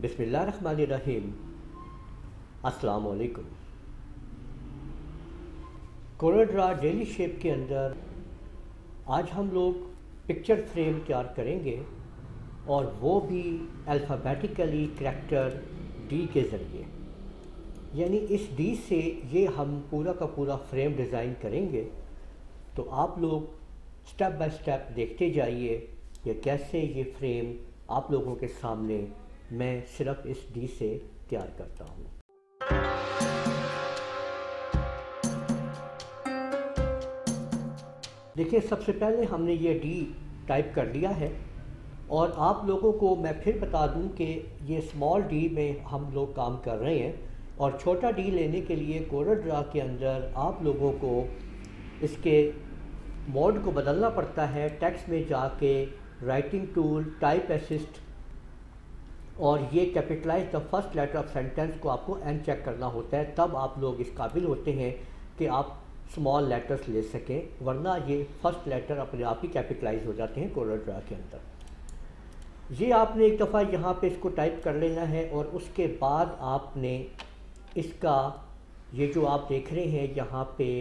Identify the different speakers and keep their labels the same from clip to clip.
Speaker 1: बिस्मिल्लाहिर्रहमानिर्रहीम। अस्सलाम वालेकुम। कोरलड्रा डेली शेप के अंदर आज हम लोग पिक्चर फ्रेम तैयार करेंगे और वो भी अल्फ़ाबेटिकली करैक्टर डी के ज़रिए। यानी इस डी से ये हम पूरा का पूरा फ्रेम डिज़ाइन करेंगे। तो आप लोग स्टेप बाय स्टेप देखते जाइए कि कैसे ये फ्रेम आप लोगों के सामने मैं सिर्फ इस डी से तैयार करता हूँ। देखिए, सबसे पहले हमने ये डी टाइप कर लिया है और आप लोगों को मैं फिर बता दूं कि ये स्मॉल डी में हम लोग काम कर रहे हैं और छोटा डी लेने के लिए कोरलड्रा के अंदर आप लोगों को इसके मोड को बदलना पड़ता है। टेक्स्ट में जाके राइटिंग टूल, टाइप असिस्ट और ये capitalise the first letter of sentence को आपको एन चेक करना होता है, तब आप लोग इस काबिल होते हैं कि आप स्मॉल लेटर्स ले सकें, वरना ये फर्स्ट लेटर अपने आप ही कैपिटलाइज हो जाते हैं कोरलड्रा के अंदर। ये आपने एक दफ़ा यहाँ पे इसको टाइप कर लेना है और उसके बाद आपने इसका ये जो आप देख रहे हैं यहाँ पे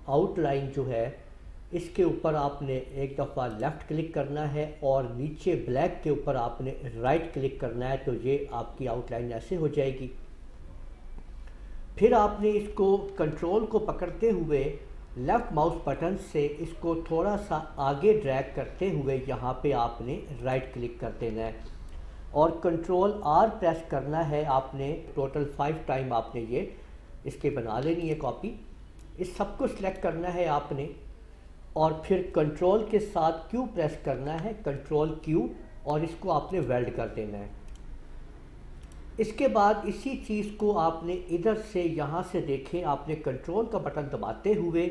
Speaker 1: आउटलाइन जो है, इसके ऊपर आपने एक दफ़ा लेफ़्ट क्लिक करना है और नीचे ब्लैक के ऊपर आपने राइट क्लिक करना है, तो ये आपकी आउटलाइन ऐसे हो जाएगी। फिर आपने इसको कंट्रोल को पकड़ते हुए लेफ़्ट माउस बटन से इसको थोड़ा सा आगे ड्रैग करते हुए यहाँ पे आपने राइट क्लिक कर देना है और कंट्रोल आर प्रेस करना है। आपने टोटल 5 टाइम आपने ये इसके बना लेनी है कॉपी। इस सबको सिलेक्ट करना है आपने और फिर कंट्रोल के साथ क्यू प्रेस करना है, कंट्रोल क्यू, और इसको आपने वेल्ड कर देना है। इसके बाद इसी चीज़ को आपने इधर से यहाँ से देखें, आपने कंट्रोल का बटन दबाते हुए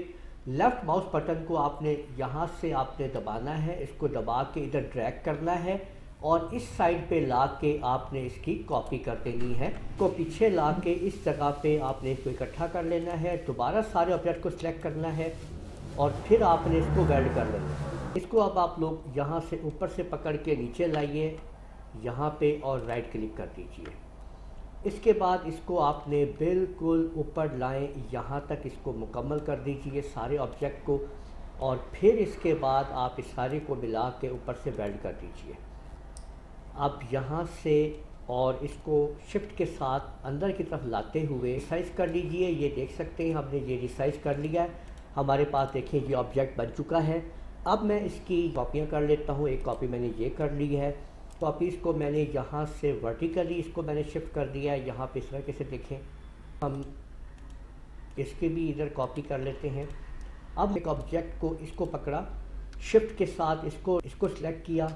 Speaker 1: लेफ़्ट माउस बटन को आपने यहाँ से आपने दबाना है, इसको दबा के इधर ड्रैग करना है और इस साइड पे ला के आपने इसकी कॉपी कर देनी है। को पीछे ला के इस जगह पे आपने इसको इकट्ठा कर लेना है, दोबारा सारे ऑब्जेक्ट को सिलेक्ट करना है और फिर आपने इसको वेल्ड कर लेना। इसको अब आप लोग यहाँ से ऊपर से पकड़ के नीचे लाइए यहाँ पे और राइट क्लिक कर दीजिए। इसके बाद इसको आपने बिल्कुल ऊपर लाएं, यहाँ तक इसको मुकम्मल कर दीजिए सारे ऑब्जेक्ट को, और फिर इसके बाद आप इस सारे को मिला के ऊपर से वेल्ड कर दीजिए। अब यहाँ से और इसको शिफ्ट के साथ अंदर की तरफ लाते हुए रिसाइज़ कर लीजिए। ये देख सकते हैं हमने ये रिसाइज़ कर लिया है। हमारे पास देखिए ये ऑब्जेक्ट बन चुका है। अब मैं इसकी कॉपियाँ कर लेता हूँ। एक कॉपी मैंने ये कर ली है, कॉपीज़ को मैंने यहाँ से वर्टिकली इसको मैंने शिफ्ट कर दिया है। यहाँ पे इस तरह से देखें, हम इसके भी इधर कॉपी कर लेते हैं। अब एक ऑब्जेक्ट को इसको पकड़ा, शिफ्ट के साथ इसको सिलेक्ट किया,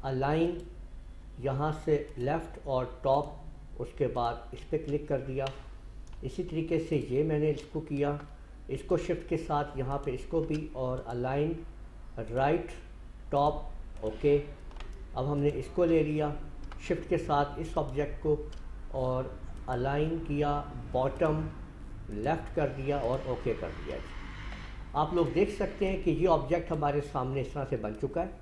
Speaker 1: अलाइन यहाँ से लेफ़्ट और टॉप, उसके बाद इस पर क्लिक कर दिया। इसी तरीके से ये मैंने इसको किया, इसको शिफ्ट के साथ यहाँ पे इसको भी और अलाइन राइट टॉप, ओके। अब हमने इसको ले लिया शिफ्ट के साथ इस ऑब्जेक्ट को और अलाइन किया, बॉटम लेफ़्ट कर दिया और ओके कर दिया। आप लोग देख सकते हैं कि ये ऑब्जेक्ट हमारे सामने इस तरह से बन चुका है।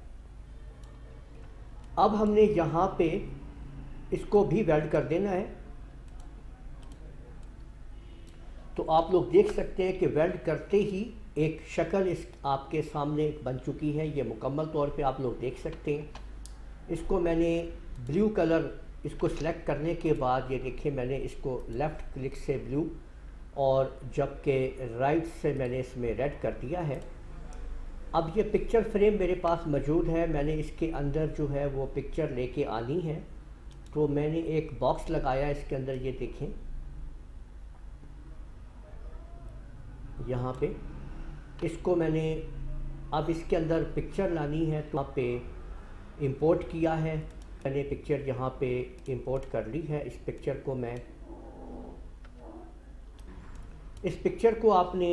Speaker 1: अब हमने यहाँ पे इसको भी वेल्ड कर देना है। तो आप लोग देख सकते हैं कि वेल्ड करते ही एक शक्ल इस आपके सामने बन चुकी है। ये मुकम्मल तौर पे आप लोग देख सकते हैं। इसको मैंने ब्लू कलर इसको सिलेक्ट करने के बाद ये देखिए मैंने इसको लेफ़्ट क्लिक से ब्लू और जबकि राइट से मैंने इसमें रेड कर दिया है। अब ये पिक्चर फ्रेम मेरे पास मौजूद है। मैंने इसके अंदर जो है वो पिक्चर लेके आनी है, तो मैंने एक बॉक्स लगाया इसके अंदर। ये देखें यहाँ पे इसको मैंने अब इसके अंदर पिक्चर लानी है, तो यहाँ पे इंपोर्ट किया है मैंने पिक्चर, यहाँ पे इंपोर्ट कर ली है। इस पिक्चर को इस पिक्चर को आपने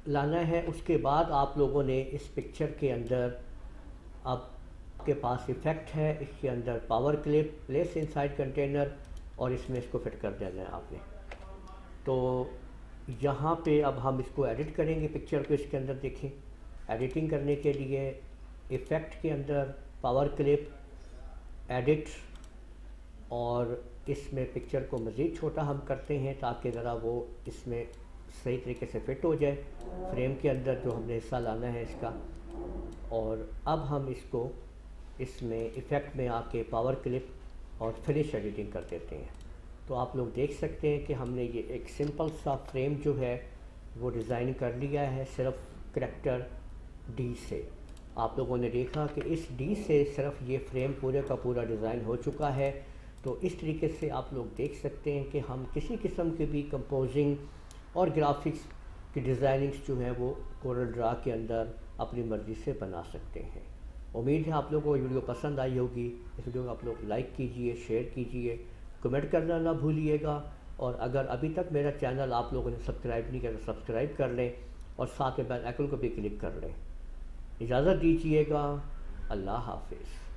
Speaker 1: लाना है। उसके बाद आप लोगों ने इस पिक्चर के अंदर आपके पास इफ़ेक्ट है, इसके अंदर power clip, place inside container, और इसमें इसको फिट कर देना है आपने। तो यहाँ पे अब हम इसको एडिट करेंगे पिक्चर को। इसके अंदर देखें, एडिटिंग करने के लिए इफ़ेक्ट के अंदर पावर क्लिप, एडिट, और इसमें पिक्चर को मज़ीद छोटा हम करते हैं ताकि ज़रा वो इसमें सही तरीके से फ़िट हो जाए फ्रेम के अंदर जो हमने हिस्सा लाना है इसका। और अब हम इसको इसमें इफ़ेक्ट में आके पावर क्लिप और फिनिश एडिटिंग कर देते हैं। तो आप लोग देख सकते हैं कि हमने ये एक सिंपल सा फ्रेम जो है वो डिज़ाइन कर लिया है सिर्फ करैक्टर डी से। आप लोगों ने देखा कि इस डी से सिर्फ ये फ्रेम पूरे का पूरा डिज़ाइन हो चुका है। तो इस तरीके से आप लोग देख सकते हैं कि हम किसी किस्म की भी कंपोजिंग और ग्राफिक्स की डिज़ाइनिंग्स जो हैं वो कोरल ड्रा के अंदर अपनी मर्ज़ी से बना सकते हैं। उम्मीद है आप लोगों को ये वीडियो पसंद आई होगी। इस वीडियो को आप लोग लाइक कीजिए, शेयर कीजिए, कमेंट करना ना भूलिएगा। और अगर अभी तक मेरा चैनल आप लोगों ने सब्सक्राइब नहीं किया तो सब्सक्राइब कर लें और साथ में बेल आइकन को भी क्लिक कर लें। इजाज़त दीजिएगा। अल्लाह हाफिज़।